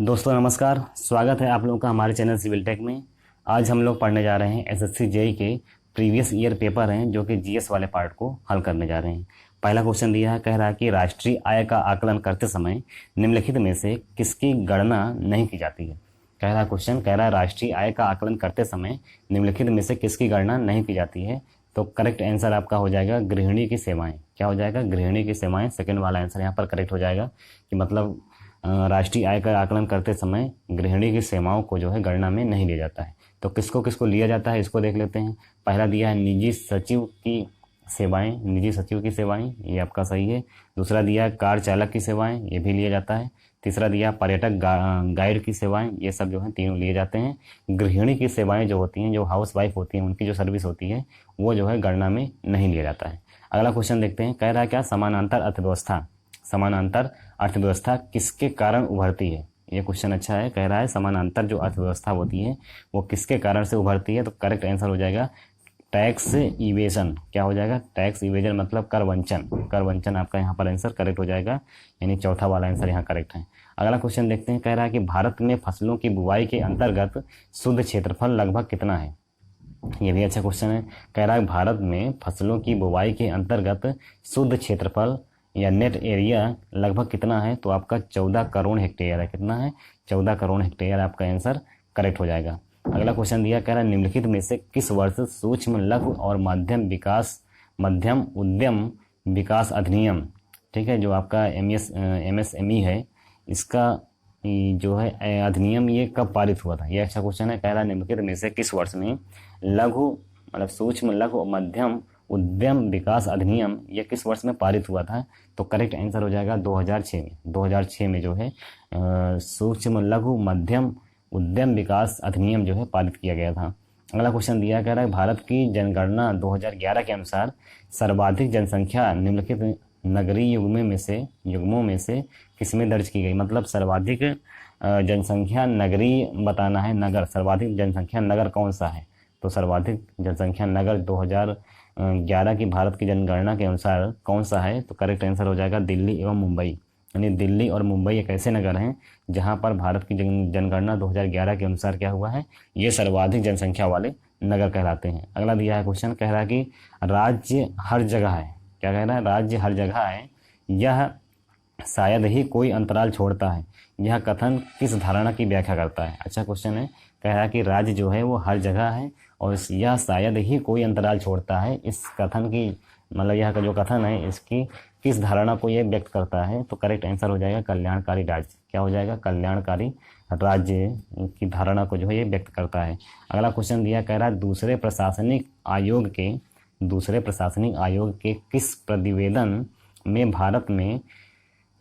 दोस्तों नमस्कार, स्वागत है आप लोगों का हमारे चैनल सिविल टेक में। आज हम लोग पढ़ने जा रहे हैं एसएससी जेईई के प्रीवियस ईयर पेपर हैं जो कि जीएस वाले पार्ट को हल करने जा रहे हैं। पहला क्वेश्चन दिया है, कह रहा है कि राष्ट्रीय आय का आकलन करते समय निम्नलिखित में से किसकी गणना नहीं की जाती है। कह रहा क्वेश्चन कह रहा है राष्ट्रीय आय का आकलन करते समय निम्नलिखित में से किसकी गणना नहीं की जाती है। तो करेक्ट आंसर आपका हो जाएगा गृहिणी की सेवाएं। क्या हो जाएगा? गृहिणी की सेवाएं। सेकंड वाला आंसर यहाँ पर करेक्ट हो जाएगा कि मतलब राष्ट्रीय आय का आकलन करते समय गृहिणी की सेवाओं को जो है गणना में नहीं लिया जाता है। तो किसको किसको लिया जाता है इसको देख लेते हैं। पहला दिया है निजी सचिव की सेवाएं, निजी सचिव की सेवाएं, ये आपका सही है। दूसरा दिया है कार चालक की सेवाएं, ये भी लिया जाता है। तीसरा दिया पर्यटक गाइड की सेवाएं, ये सब जो है तीनों लिए जाते हैं। गृहिणी की सेवाएं जो होती हैं, जो हाउस वाइफ होती हैं, उनकी जो सर्विस होती है वो जो है गणना में नहीं लिया जाता है। अगला क्वेश्चन देखते हैं, कह रहा है क्या समानांतर अर्थव्यवस्था, समानांतर अर्थव्यवस्था किसके कारण उभरती है। ये क्वेश्चन अच्छा है। कह रहा है समानांतर जो अर्थव्यवस्था होती है वो किसके कारण से उभरती है। तो करेक्ट आंसर हो जाएगा टैक्स इवेजन। क्या हो जाएगा? टैक्स इवेजन मतलब कर वंचन। कर वंचन आपका यहाँ पर आंसर करेक्ट हो जाएगा, यानी चौथा वाला आंसर यहाँ करेक्ट है। अगला क्वेश्चन देखते हैं, कह रहा है कि भारत में फसलों की बुवाई के अंतर्गत शुद्ध क्षेत्रफल लगभग कितना है। ये भी अच्छा क्वेश्चन है। कह रहा है भारत में फसलों की बुवाई के अंतर्गत शुद्ध क्षेत्रफल या नेट एरिया लगभग कितना है। तो आपका 14 करोड़ हेक्टेयर है। कितना है? 14 करोड़ हेक्टेयर आपका आंसर करेक्ट हो जाएगा। अगला क्वेश्चन दिया, कह रहा है निम्नलिखित में से किस वर्ष सूक्ष्म लघु और मध्यम उद्यम विकास अधिनियम, ठीक है, जो आपका एमएसएमई है, इसका जो है अधिनियम ये कब पारित हुआ था। ये अच्छा क्वेश्चन है। कह रहा है निम्नलिखित में से किस वर्ष में लघु मतलब सूक्ष्म लघु और मध्यम उद्यम विकास अधिनियम ये किस वर्ष में पारित हुआ था। तो करेक्ट आंसर हो जाएगा 2006 में। 2006 में जो है सूक्ष्म लघु मध्यम उद्यम विकास अधिनियम जो है पारित किया गया था। अगला क्वेश्चन दिया, कह रहा है भारत की जनगणना 2011 के अनुसार सर्वाधिक जनसंख्या निम्नलिखित नगरीय युग्मों में से किसमें दर्ज की गई। मतलब सर्वाधिक जनसंख्या नगरीय बताना है, नगर। सर्वाधिक जनसंख्या नगर कौन सा है। तो सर्वाधिक जनसंख्या नगर 2011 की भारत की जनगणना के अनुसार कौन सा है। तो करेक्ट आंसर हो जाएगा दिल्ली एवं मुंबई। यानी दिल्ली और मुंबई एक ऐसे नगर हैं जहां पर भारत की जनगणना 2011 के अनुसार क्या हुआ है, ये सर्वाधिक जनसंख्या वाले नगर कहलाते हैं। अगला दिया है क्वेश्चन, कह रहा है कि राज्य हर जगह है। क्या कह रहा है? राज्य हर जगह है, यह शायद ही कोई अंतराल छोड़ता है। यह कथन किस धारणा की व्याख्या करता है। अच्छा क्वेश्चन है। कह रहा है कि राज्य जो है वो हर जगह है और यह शायद ही कोई अंतराल छोड़ता है। इस कथन की मतलब यह का जो कथन है इसकी किस धारणा को यह व्यक्त करता है। तो करेक्ट आंसर हो जाएगा कल्याणकारी राज्य। क्या हो जाएगा? कल्याणकारी राज्य की धारणा को जो है ये व्यक्त करता है। अगला क्वेश्चन दिया, कह रहा है दूसरे प्रशासनिक आयोग के किस प्रतिवेदन में भारत में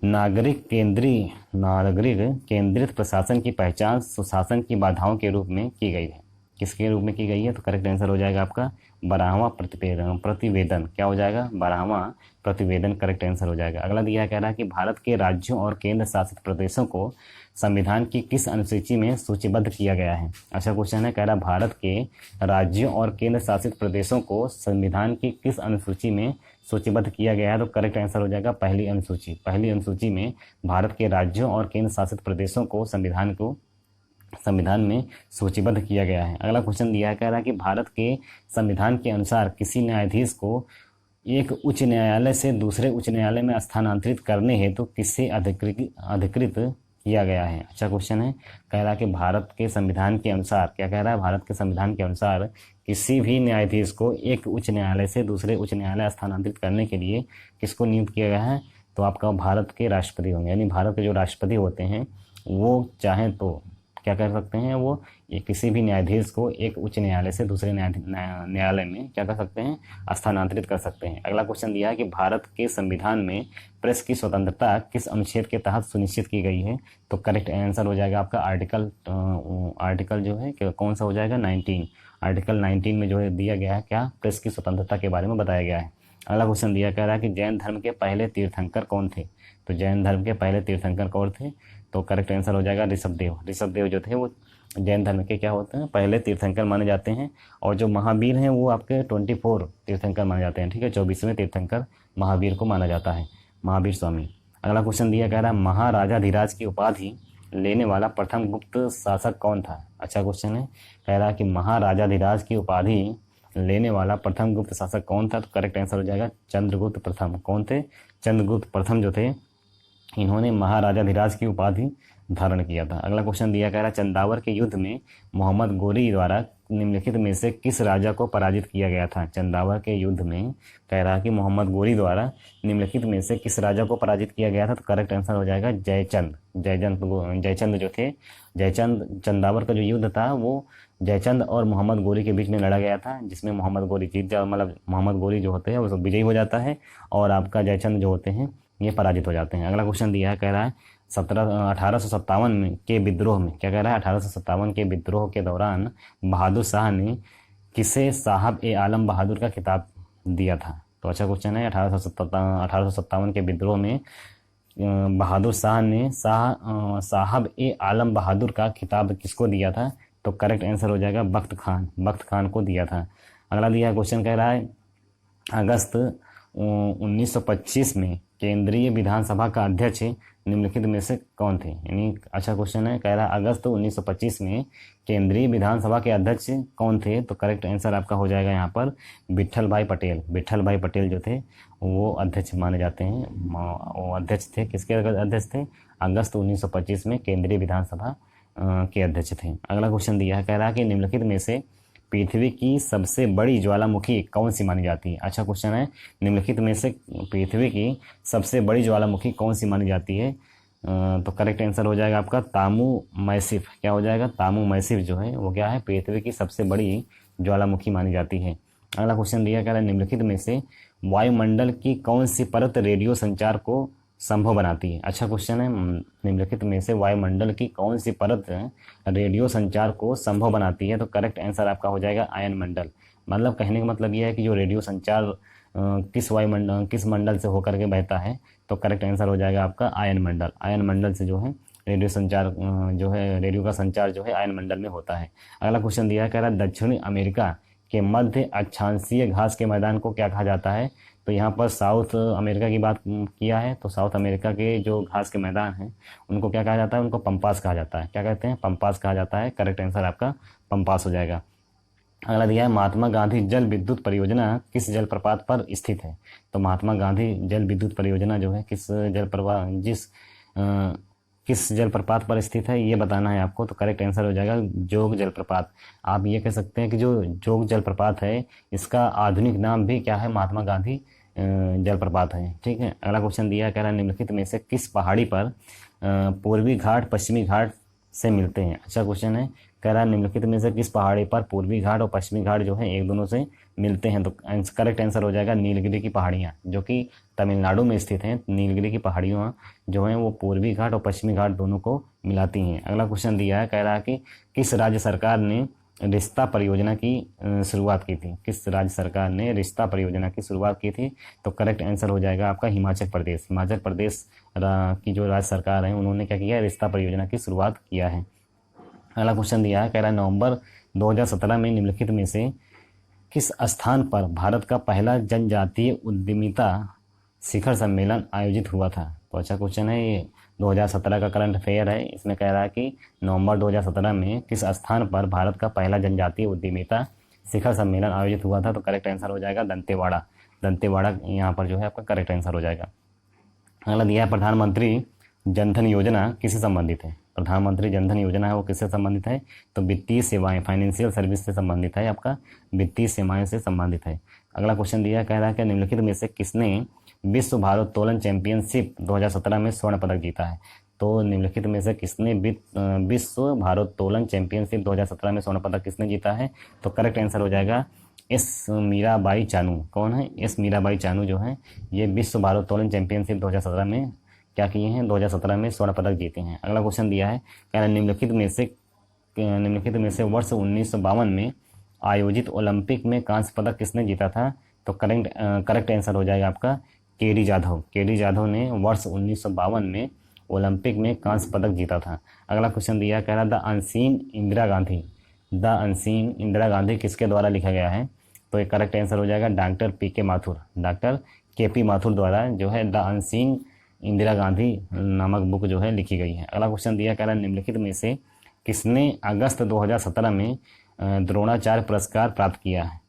नागरिक केंद्रित प्रशासन की पहचान सुशासन की बाधाओं के रूप में की गई है। किसके रूप में की गई है। तो करेक्ट आंसर हो जाएगा आपका 12वां प्रतिवेदन। क्या हो जाएगा? 12वां प्रतिवेदन करेक्ट आंसर हो जाएगा। अगला दिया, कह रहा है कि भारत के राज्यों और केंद्र शासित प्रदेशों को संविधान की किस अनुसूची में सूचीबद्ध किया गया है। अच्छा क्वेश्चन है। कह रहा है भारत के राज्यों और केंद्र शासित प्रदेशों को संविधान की किस अनुसूची में सूचीबद्ध किया गया है। तो करेक्ट आंसर हो जाएगा पहली अनुसूची। पहली अनुसूची में भारत के राज्यों और केंद्र शासित प्रदेशों को संविधान में सूचीबद्ध किया गया है। अगला क्वेश्चन दिया है, कह रहा है कि भारत के संविधान के अनुसार किसी न्यायाधीश को एक उच्च न्यायालय से दूसरे उच्च न्यायालय में स्थानांतरित करने हेतु किससे अधिकृत किया गया है। अच्छा क्वेश्चन है। कह रहा है कि भारत के संविधान के अनुसार, क्या कह रहा है? भारत के संविधान के अनुसार किसी भी न्यायाधीश को एक उच्च न्यायालय से दूसरे उच्च न्यायालय स्थानांतरित करने के लिए किसको नियुक्त किया गया है। तो आपका भारत के राष्ट्रपति होंगे। यानी भारत के जो राष्ट्रपति होते हैं वो चाहें तो क्या कर सकते हैं, वो ये किसी भी न्यायाधीश को एक उच्च न्यायालय से दूसरे न्यायालय में क्या कर सकते हैं, स्थानांतरित कर सकते हैं। अगला क्वेश्चन दिया है कि भारत के संविधान में प्रेस की स्वतंत्रता किस अनुच्छेद के तहत सुनिश्चित की गई है। तो करेक्ट आंसर हो जाएगा आपका आर्टिकल जो है कौन सा हो जाएगा? 19। आर्टिकल 19 में जो है दिया गया है क्या, प्रेस की स्वतंत्रता के बारे में बताया गया है। अगला क्वेश्चन दिया, कह रहा है कि जैन धर्म के पहले तीर्थंकर कौन थे। तो जैन धर्म के पहले तीर्थंकर कौन थे। तो करेक्ट आंसर हो जाएगा ऋषभदेव। ऋषभदेव जो थे वो जैन धर्म के क्या होते हैं, पहले तीर्थंकर माने जाते हैं। और जो महावीर हैं वो आपके 24 तीर्थंकर माने जाते हैं। ठीक है, 24वें तीर्थंकर महावीर को माना जाता है, महावीर स्वामी। अगला क्वेश्चन दिया, कह रहा है महाराजाधिराज की उपाधि लेने वाला प्रथम गुप्त शासक कौन था? अच्छा क्वेश्चन है। कह रहा है कि महाराजाधिराज की उपाधि लेने वाला प्रथम गुप्त शासक कौन था? तो करेक्ट आंसर हो जाएगा चंद्रगुप्त प्रथम। कौन थे? चंद्रगुप्त प्रथम जो थे, इन्होंने महाराजाधिराज की उपाधि धारण किया था। अगला क्वेश्चन दिया, कह रहा चंदावर के युद्ध में मोहम्मद गोरी द्वारा निम्नलिखित में से किस राजा को पराजित किया गया था? चंदावर के युद्ध में कह रहा कि मोहम्मद गोरी द्वारा निम्नलिखित में से किस राजा को पराजित किया गया था? तो करेक्ट आंसर हो जाएगा जयचंद। जयचंद जो थे, जयचंद, चंदावर का जो युद्ध था वो जयचंद और मोहम्मद गोरी के बीच में लड़ा गया था, जिसमें मोहम्मद गोरी जीत जा, मतलब मोहम्मद गोरी जो होते हैं वो विजयी हो जाता है और आपका जयचंद जो होते हैं ये पराजित हो जाते हैं। अगला क्वेश्चन दिया है, कह रहा है 1857 में के विद्रोह में, क्या कह रहा है, 1857 के विद्रोह के दौरान बहादुर शाह ने किसे साहब ए आलम बहादुर का खिताब दिया था? तो अच्छा क्वेश्चन है। 1857 के विद्रोह में बहादुर शाह ने साहब ए आलम बहादुर का खिताब किसको दिया था? तो करेक्ट आंसर हो जाएगा बख्त खान, बख्त खान को दिया था। अगला दिया क्वेश्चन, कह रहा है अगस्त 1925 में केंद्रीय विधानसभा का अध्यक्ष निम्नलिखित में से कौन थे? यानी अच्छा क्वेश्चन है। कह रहा है अगस्त 1925 में केंद्रीय विधानसभा के अध्यक्ष कौन थे? तो करेक्ट आंसर आपका हो जाएगा यहाँ पर विट्ठल भाई पटेल। विट्ठल भाई पटेल जो थे वो अध्यक्ष माने जाते हैं। वो अध्यक्ष थे, किसके अध्यक्ष थे? अगस्त 1925 में केंद्रीय विधानसभा के अध्यक्ष थे। अगला क्वेश्चन दिया है, कह रहा है कि निम्नलिखित में से पृथ्वी की सबसे बड़ी ज्वालामुखी कौन सी मानी जाती है? अच्छा क्वेश्चन है। निम्नलिखित में से पृथ्वी की सबसे बड़ी ज्वालामुखी कौन सी मानी जाती है? तो करेक्ट आंसर हो जाएगा आपका तामू मैसिफ। क्या हो जाएगा? तामू मैसिफ जो है वो क्या है? पृथ्वी की सबसे बड़ी ज्वालामुखी मानी जाती है। अगला क्वेश्चन दिया, कह रहा है निम्नलिखित में से वायुमंडल की कौन सी परत रेडियो संचार को संभव बनाती है? अच्छा क्वेश्चन है। निम्नलिखित में से वायुमंडल की कौन सी परत रेडियो संचार को संभव बनाती है? तो करेक्ट आंसर आपका हो जाएगा आयन मंडल। मतलब कहने का मतलब यह है कि जो रेडियो संचार किस मंडल से होकर के बहता है? तो करेक्ट आंसर हो जाएगा आपका आयन मंडल। आयन मंडल से जो है रेडियो संचार जो है रेडियो का संचार जो है आयन मंडल में होता है। अगला क्वेश्चन दिया है, कह रहा है दक्षिणी अमेरिका के मध्य अक्षांशीय घास के मैदान को क्या कहा जाता है? तो यहाँ पर साउथ अमेरिका की बात किया है, तो साउथ अमेरिका के जो घास के मैदान हैं उनको क्या कहा जाता है? उनको पंपास कहा जाता है। क्या कहते हैं? पंपास कहा जाता है। करेक्ट आंसर आपका पंपास हो जाएगा। अगला दिया है महात्मा गांधी जल विद्युत परियोजना किस जलप्रपात पर स्थित है? तो महात्मा गांधी जल विद्युत परियोजना जो है किस जलप्रपात पर स्थित है ये बताना है आपको। तो करेक्ट आंसर हो जाएगा जोग जलप्रपात। आप ये कह सकते हैं कि जो जोग जलप्रपात है इसका आधुनिक नाम भी क्या है? महात्मा गांधी जलप्रपात है। ठीक है। अगला क्वेश्चन दिया, कह रहा है निम्नलिखित में से किस पहाड़ी पर पूर्वी घाट पश्चिमी घाट से मिलते हैं? अच्छा क्वेश्चन है। कह रहा है निम्नलिखित में से किस पहाड़ी पर पूर्वी घाट और पश्चिमी घाट जो है एक दोनों से मिलते हैं? तो करेक्ट आंसर हो जाएगा नीलगिरी की पहाड़ियाँ, जो कि तमिलनाडु में स्थित हैं। नीलगिरी की पहाड़ियाँ जो हैं वो पूर्वी घाट और पश्चिमी घाट दोनों को मिलाती हैं। अगला क्वेश्चन दिया है, कह रहा है कि किस राज्य सरकार ने रिश्ता परियोजना की शुरुआत की थी? किस राज्य सरकार ने रिश्ता परियोजना की शुरुआत की थी? तो करेक्ट आंसर हो जाएगा आपका हिमाचल प्रदेश। हिमाचल प्रदेश की जो राज्य सरकार है उन्होंने क्या किया है? रिश्ता परियोजना की शुरुआत किया है। अगला क्वेश्चन दिया है, कह रहा है नवंबर 2017 में निम्नलिखित में से किस स्थान पर भारत का पहला जनजातीय उद्यमिता शिखर सम्मेलन आयोजित हुआ था? तो अच्छा क्वेश्चन है। ये 2017 का करंट अफेयर है। इसमें कह रहा है कि नवंबर 2017 में किस स्थान पर भारत का पहला जनजातीय उद्यमिता शिखर सम्मेलन आयोजित हुआ था? तो करेक्ट आंसर हो जाएगा दंतेवाड़ा। दंतेवाड़ा यहाँ पर जो है आपका करेक्ट आंसर हो जाएगा। अगला दिया है प्रधानमंत्री जनधन योजना किससे संबंधित है? प्रधानमंत्री जनधन योजना है वो किससे संबंधित है? तो वित्तीय सेवाएं, फाइनेंशियल सर्विस से संबंधित है। आपका वित्तीय सेवाएं से संबंधित है। अगला क्वेश्चन दिया, कह रहा है कि निम्नलिखित में से किसने विश्व भारोत्तोलन चैंपियनशिप 2017 में स्वर्ण पदक जीता है? तो निम्नलिखित में से किसने विश्व भारोत्तोलन चैंपियनशिप 2017 में स्वर्ण पदक किसने जीता है? तो करेक्ट आंसर हो जाएगा एस मीराबाई चानू। कौन है? एस मीराबाई चानू जो है ये विश्व भारोत्तोलन चैंपियनशिप 2017 में क्या किए हैं? 2017 में स्वर्ण पदक जीते हैं। अगला क्वेश्चन दिया है, कह रहा है निम्नलिखित में से वर्ष 1952 में आयोजित ओलंपिक में कांस्य पदक किसने जीता था? तो करेक्ट आंसर हो जाएगा आपका केडी जाधव। केडी जाधव ने वर्ष 1952 में ओलंपिक में कांस्य पदक जीता था। अगला क्वेश्चन दिया, कह रहा द अनसीन इंदिरा गांधी किसके द्वारा लिखा गया है? तो ये करेक्ट आंसर हो जाएगा डॉक्टर पी के माथुर। डॉक्टर के पी माथुर द्वारा जो है द अनसीन इंदिरा गांधी नामक बुक जो है लिखी गई है। अगला क्वेश्चन दिया कह रहा है निम्नलिखित में से किसने अगस्त 2017 में द्रोणाचार्य पुरस्कार प्राप्त किया है।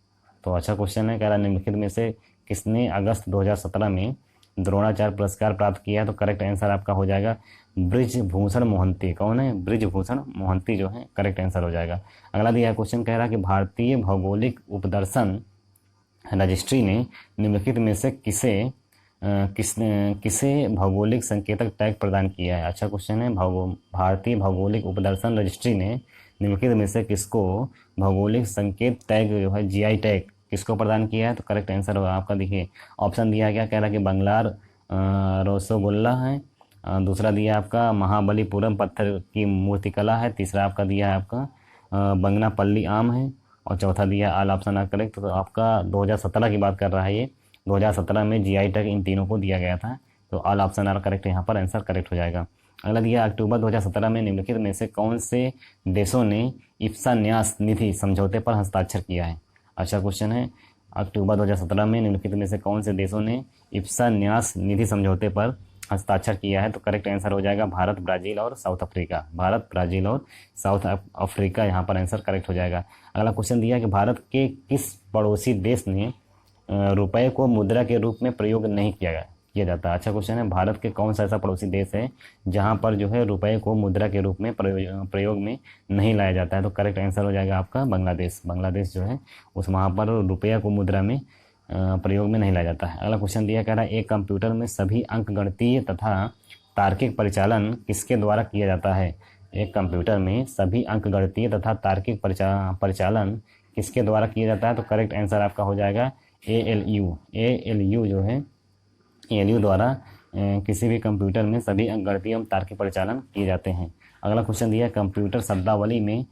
तो अच्छा क्वेश्चन है, कह रहा है निम्नलिखित में से किसने अगस्त 2017 में द्रोणाचार्य पुरस्कार प्राप्त किया है। तो करेक्ट आंसर आपका हो जाएगा ब्रिजभूषण मोहंती। कौन है? ब्रिजभूषण मोहंती जो है करेक्ट आंसर हो जाएगा। अगला दिया क्वेश्चन कह रहा है कि भारतीय भौगोलिक उपदर्शन रजिस्ट्री ने निम्नलिखित में से किसे भौगोलिक संकेतक टैग प्रदान किया है। अच्छा क्वेश्चन है, भारतीय भौगोलिक उपदर्शन रजिस्ट्री ने निम्नलिखित में से किसको भौगोलिक संकेत टैग जो है GI टैग किसको प्रदान किया है। तो करेक्ट आंसर होगा आपका, देखिए ऑप्शन दिया गया, कह रहा है कि बंगलार रोसोगोल्ला है, दूसरा दिया आपका महाबलीपुरम पत्थर की मूर्तिकला है, तीसरा आपका दिया है आपका बंगनापल्ली आम है, और चौथा दिया ऑल ऑप्शन आर करेक्ट। तो आपका 2017 की बात कर रहा है ये, 2017 में GI टैग इन तीनों को दिया गया था। तो ऑल ऑप्शन आर करेक्ट, यहाँ पर आंसर करेक्ट हो जाएगा। अगला दिया अक्टूबर 2017 में निम्नलिखित में से कौन से देशों ने इप्सा न्यास निधि समझौते पर हस्ताक्षर किया है। अच्छा क्वेश्चन है, अक्टूबर 2017 में निम्नलिखित में से कौन से देशों ने इप्सा न्यास निधि समझौते पर हस्ताक्षर किया है। तो करेक्ट आंसर हो जाएगा भारत, ब्राज़ील और साउथ अफ्रीका। भारत, ब्राज़ील और साउथ अफ्रीका यहाँ पर आंसर करेक्ट हो जाएगा। अगला क्वेश्चन दिया कि भारत के किस पड़ोसी देश ने रुपए को मुद्रा के रूप में प्रयोग नहीं किया जाता। अच्छा क्वेश्चन है, भारत के कौन सा ऐसा पड़ोसी देश है जहां पर जो है रुपए को मुद्रा के रूप में प्रयोग में नहीं लाया जाता है। तो करेक्ट आंसर हो जाएगा आपका बांग्लादेश। बांग्लादेश जो है उस वहाँ पर रुपया को मुद्रा में प्रयोग में नहीं लाया जाता है। अगला क्वेश्चन दिया कह रहा है एक कंप्यूटर में सभी अंकगणितीय तथा तार्किक परिचालन किसके द्वारा किया जाता है। एक कंप्यूटर में सभी अंकगणितीय तथा तार्किक परिचालन किसके द्वारा किया जाता है। तो करेक्ट आंसर आपका हो जाएगा ALU जो है ALU द्वारा किसी भी कंप्यूटर में सभी अंकगणितीय एवं तार्किक परिचालन किए जाते हैं। अगला क्वेश्चन दिया कंप्यूटर शब्दावली में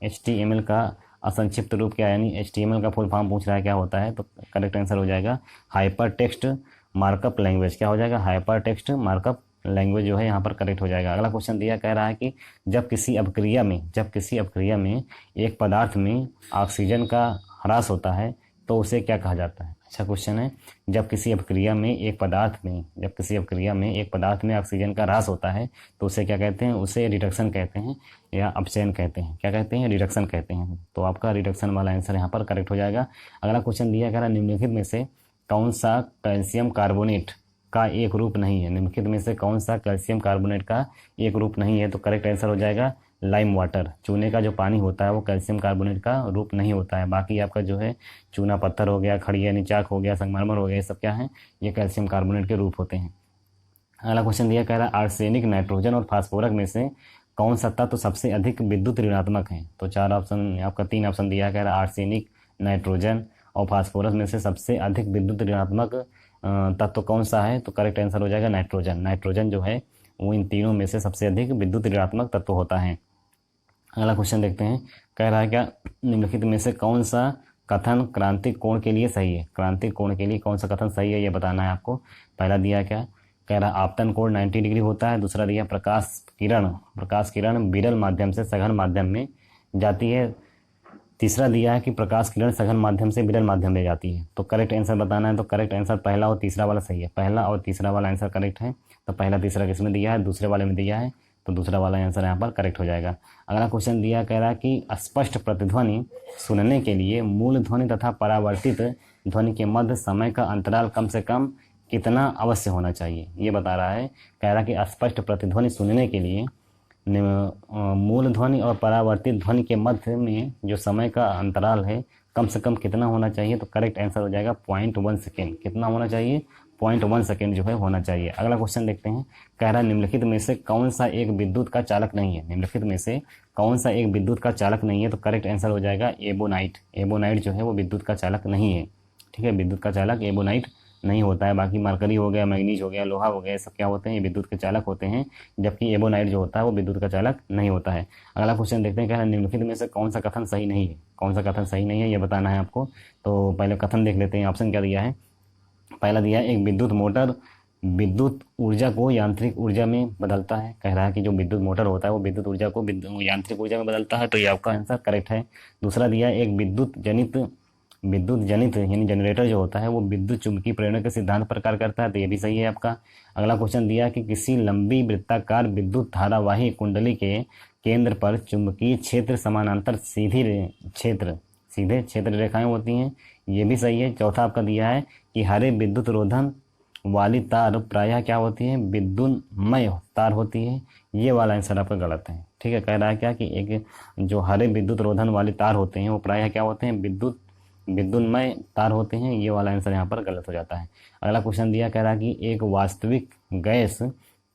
HTML का असंक्षिप्त रूप क्या है, यानी HTML का फुल फॉर्म पूछ रहा है क्या होता है। तो करेक्ट आंसर हो जाएगा हाइपर टेक्स्ट मार्कअप लैंग्वेज। क्या हो जाएगा? हाइपर टेक्स्ट मार्कअप लैंग्वेज जो है यहाँ पर करेक्ट हो जाएगा। अगला क्वेश्चन दिया कह रहा है कि जब किसी अपक्रिया में एक पदार्थ में ऑक्सीजन का ह्रास होता है तो उसे क्या कहा जाता है। अच्छा क्वेश्चन है, जब किसी अपक्रिया में एक पदार्थ में ऑक्सीजन का ह्रास होता है तो उसे क्या कहते हैं। उसे रिडक्शन कहते हैं या अपचयन कहते हैं। क्या कहते हैं? रिडक्शन कहते हैं। तो आपका रिडक्शन वाला आंसर यहाँ पर करेक्ट हो जाएगा। अगला क्वेश्चन दिया कह रहा है निम्नलिखित में से कौन सा कैल्शियम कार्बोनेट का एक रूप नहीं है। निम्नलिखित में से कौन सा कैल्शियम कार्बोनेट का एक रूप नहीं है। तो करेक्ट आंसर हो जाएगा लाइम वाटर। चूने का जो पानी होता है वो कैल्शियम कार्बोनेट का रूप नहीं होता है। बाकी आपका जो है चूना पत्थर हो गया, खड़ी यानी चाक हो गया, संगमरमर हो गया, ये सब क्या है, ये कैल्शियम कार्बोनेट के रूप होते हैं। अगला क्वेश्चन दिया कह रहा है आर्सेनिक, नाइट्रोजन और फास्फोरस में से कौन सा तत्व सबसे अधिक विद्युत ऋणात्मक है। तो 4 ऑप्शन आपका 3 ऑप्शन दिया कह रहा है आर्सेनिक, नाइट्रोजन और फास्फोरस में से सबसे अधिक विद्युत ऋणात्मक तत्व कौन सा है। तो करेक्ट आंसर हो जाएगा नाइट्रोजन। नाइट्रोजन जो है वो इन तीनों में से सबसे अधिक विद्युत ऋणात्मक तत्व होता है। अगला क्वेश्चन देखते हैं, कह रहा है क्या निम्नलिखित में से कौन सा कथन क्रांतिक कोण के लिए सही है। क्रांतिक कोण के लिए कौन सा कथन सही है ये बताना है आपको। पहला दिया क्या, कह रहा है आपतन कोण 90 डिग्री होता है। दूसरा दिया प्रकाश किरण विरल माध्यम से सघन माध्यम में जाती है। तीसरा दिया है कि प्रकाश किरण सघन माध्यम से विरल माध्यम में जाती है। तो करेक्ट आंसर बताना है। तो करेक्ट आंसर पहला और तीसरा वाला सही है। पहला और तीसरा वाला आंसर करेक्ट है। तो पहला तीसरा किसमें दिया है, दूसरे वाले में दिया है। तो दूसरा वाला आंसर यहाँ पर करेक्ट हो जाएगा। अगला क्वेश्चन दिया कह रहा है कि स्पष्ट प्रतिध्वनि सुनने के लिए मूल ध्वनि तथा परावर्तित ध्वनि के मध्य समय का अंतराल कम से कम कितना अवश्य होना चाहिए, ये बता रहा है। कह रहा है कि स्पष्ट प्रतिध्वनि सुनने के लिए मूल ध्वनि और परावर्तित ध्वनि के मध्य में जो समय का अंतराल है कम से कम कितना होना चाहिए। तो करेक्ट आंसर हो जाएगा 0.1 सेकेंड। कितना होना चाहिए? 0.1 सेकेंड जो है होना चाहिए। अगला क्वेश्चन देखते हैं, कह रहा है निम्नलिखित में से कौन सा एक विद्युत का चालक नहीं है। निम्नलिखित में से कौन सा एक विद्युत का चालक नहीं है। तो करेक्ट आंसर हो जाएगा एबोनाइट। एबोनाइट जो है वो विद्युत का चालक नहीं है। ठीक है, विद्युत का चालक एबोनाइट नहीं होता है। बाकी मरकरी हो गया, मैग्नीज हो गया, लोहा हो गया, सब क्या होते हैं, ये विद्युत के चालक होते हैं, जबकि एबोनाइट जो होता है वो विद्युत का चालक नहीं होता है। अगला क्वेश्चन देखते हैं, कह रहा है निम्नलिखित में से कौन सा कथन सही नहीं है। कौन सा कथन सही नहीं है ये बताना है आपको। तो पहले कथन देख लेते हैं। ऑप्शन क्या दिया है, पहला दिया है एक विद्युत मोटर विद्युत ऊर्जा को यांत्रिक ऊर्जा में बदलता है। कह रहा है कि जो विद्युत मोटर होता है वो विद्युत ऊर्जा को यांत्रिक ऊर्जा में बदलता है। तो ये आपका आंसर करेक्ट है। दूसरा दिया है एक विद्युत जनित विद्युत जनित यानी जनरेटर जो होता है वो विद्युत चुंबकीय प्रेरण के सिद्धांत पर कार्य करता है, तो ये भी सही है आपका। अगला क्वेश्चन दिया कि किसी लंबी वृत्ताकार विद्युत धारावाही कुंडली के केंद्र पर चुंबकीय क्षेत्र समानांतर सीधे क्षेत्र रेखाएं होती हैं, ये भी सही है। चौथा आपका दिया है कि हरे विद्युत रोधन वाली तार प्रायः क्या होती है, विद्युन्मय तार होती है, ये वाला आंसर आपका गलत है। ठीक है, कह रहा है क्या कि एक जो हरे विद्युत रोधन वाले तार होते हैं वो प्रायः क्या होते हैं, विद्युन्मय तार होते हैं, ये वाला आंसर यहाँ पर गलत हो जाता है। अगला क्वेश्चन दिया, कह रहा है कि एक वास्तविक गैस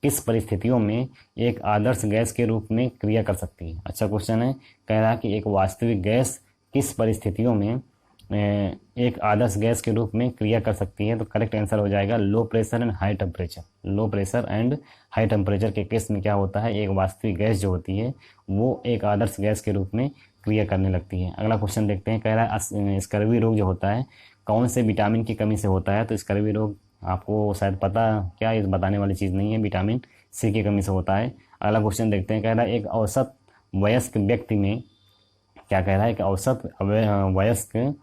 किस परिस्थितियों में एक आदर्श गैस के रूप में क्रिया कर सकती है। अच्छा क्वेश्चन है, कह रहा है कि एक वास्तविक गैस किस परिस्थितियों में एक आदर्श गैस के रूप में क्रिया कर सकती है, तो करेक्ट आंसर हो जाएगा low pressure and high temperature. Low pressure and high temperature के केस में क्या होता है, एक वास्तविक गैस जो होती है वो एक आदर्श गैस के रूप में क्रिया करने लगती है। अगला क्वेश्चन देखते हैं, कह रहा है स्कर्वी रोग जो होता है कौन से विटामिन की कमी से होता है, तो स्कर्वी रोग आपको शायद पता, क्या इस बताने वाली चीज़ नहीं है, विटामिन सी की कमी से होता है। अगला क्वेश्चन देखते हैं, कह रहा है एक औसत वयस्क व्यक्ति में, क्या कह रहा है कि औसत वयस्क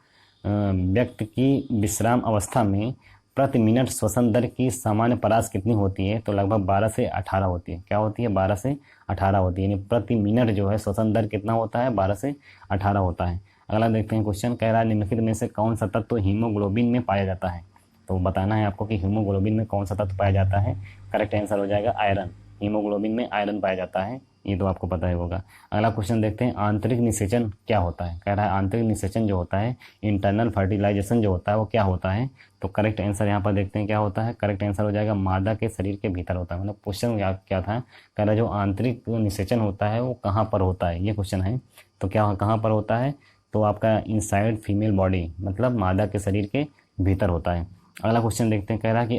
व्यक्ति की विश्राम अवस्था में प्रति मिनट श्वसन दर की सामान्य परास कितनी होती है, तो लगभग 12 से 18 होती है। क्या होती है, 12 से 18 होती है, यानी प्रति मिनट जो है श्वसन दर कितना होता है, 12 से 18 होता है। अगला देखते हैं क्वेश्चन, कह रहा है निम्नलिखित में से कौन सा तत्व हीमोग्लोबिन में पाया जाता है, तो बताना है आपको कि हीमोग्लोबिन में कौन सा तत्व पाया जाता है। करेक्ट आंसर हो जाएगा आयरन। हीमोग्लोबिन में आयरन पाया जाता है, ये तो आपको पता ही होगा। अगला क्वेश्चन देखते हैं, आंतरिक निषेचन क्या होता है। कह रहा है आंतरिक निषेचन जो होता है, इंटरनल फर्टिलाइजेशन जो होता है वो क्या होता है, तो करेक्ट आंसर यहाँ पर देखते हैं क्या होता है। करेक्ट आंसर हो जाएगा मादा के शरीर के भीतर होता है। मतलब क्वेश्चन क्या था, कह रहा है जो आंतरिक निषेचन होता है वो कहाँ पर होता है, ये क्वेश्चन है। तो क्या कहाँ पर होता है, तो आपका इनसाइड फीमेल बॉडी, मतलब मादा के शरीर के भीतर होता है। अगला क्वेश्चन देखते हैं, कह रहा है कि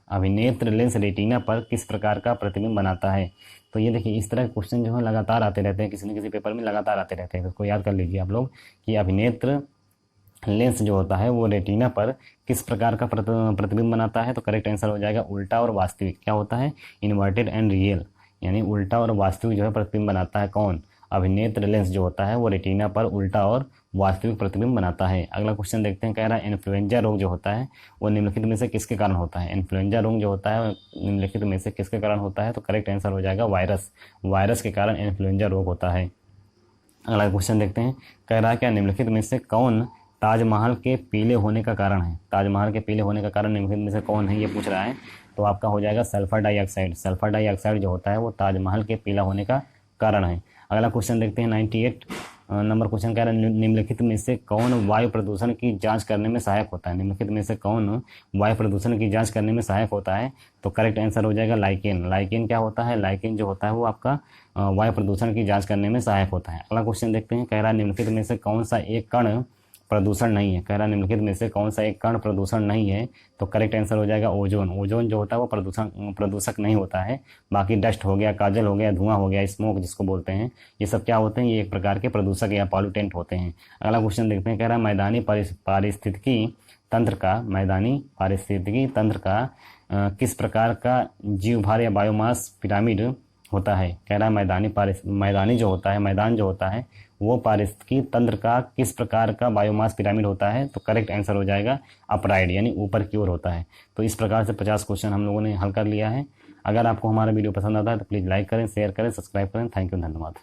अभिनेत्र लेंस रेटिना पर किस प्रकार का प्रतिबिंब बनाता है। तो ये देखिए, इस तरह के क्वेश्चन जो है लगातार आते रहते हैं, किसी न किसी पेपर में लगातार आते रहते हैं, तो इसको याद कर लीजिए आप लोग कि अभिनेत्र लेंस जो होता है वो रेटिना पर किस प्रकार का प्रतिबिंब बनाता है, तो करेक्ट आंसर हो जाएगा उल्टा और वास्तविक। क्या होता है, इन्वर्टेड एंड रियल, यानी उल्टा और वास्तविक जो है प्रतिबिंब बनाता है कौन, अभिनेत्र लेंस जो होता है वो रेटिना पर उल्टा और वास्तविक प्रतिबिंब बनाता है। अगला क्वेश्चन देखते हैं, कह रहा है इन्फ्लुएंजा रोग जो होता है वो निम्नलिखित में से किसके कारण होता है। इन्फ्लुएंजा रोग जो होता है निम्नलिखित में से किसके कारण होता है, तो करेक्ट आंसर हो जाएगा वायरस के कारण इन्फ्लुएंजा रोग होता है। अगला क्वेश्चन देखते हैं, कह रहा है क्या निम्नलिखित में से कौन ताजमहल के पीले होने का कारण है। ताजमहल के पीले होने का कारण निम्नलिखित में से कौन है, ये पूछ रहा है, तो आपका हो जाएगा सल्फर डाइऑक्साइड। सल्फर डाइऑक्साइड जो होता है वो ताजमहल के पीला होने का कारण है। अगला क्वेश्चन देखते हैं 98 नंबर क्वेश्चन, कह रहा है निम्नलिखित में से कौन वायु प्रदूषण की जांच करने में सहायक होता है। निम्नलिखित में से कौन वायु प्रदूषण की जांच करने में सहायक होता है, तो करेक्ट आंसर हो जाएगा लाइकेन। लाइकेन क्या होता है, लाइकेन जो होता है वो आपका वायु प्रदूषण की जांच करने में सहायक होता है। अगला क्वेश्चन देखते हैं, कह रहा है निम्नलिखित में से कौन सा एक कण प्रदूषण नहीं है। कह रहा है निम्नलिखित में से कौन सा एक कण प्रदूषण नहीं है, तो करेक्ट आंसर हो जाएगा ओजोन। ओजोन जो होता है वो प्रदूषक नहीं होता है। बाकी डस्ट हो गया, काजल हो गया, धुआं हो गया, स्मोक जिसको बोलते हैं, ये सब क्या होते हैं, ये एक प्रकार के प्रदूषक या पॉल्यूटेंट होते हैं। अगला क्वेश्चन देखते हैं, कह रहा है मैदानी पारिस्थितिकी तंत्र का किस प्रकार का जीवभार या बायोमास पिरामिड होता है। कह रहा है मैदान जो होता है वो पारिस्थितिकी तंत्र का किस प्रकार का बायोमास पिरामिड होता है, तो करेक्ट आंसर हो जाएगा अपराइड, यानी ऊपर की ओर होता है। तो इस प्रकार से 50 क्वेश्चन हम लोगों ने हल कर लिया है। अगर आपको हमारा वीडियो पसंद आता है तो प्लीज़ लाइक करें, शेयर करें, सब्सक्राइब करें। थैंक यू, धन्यवाद।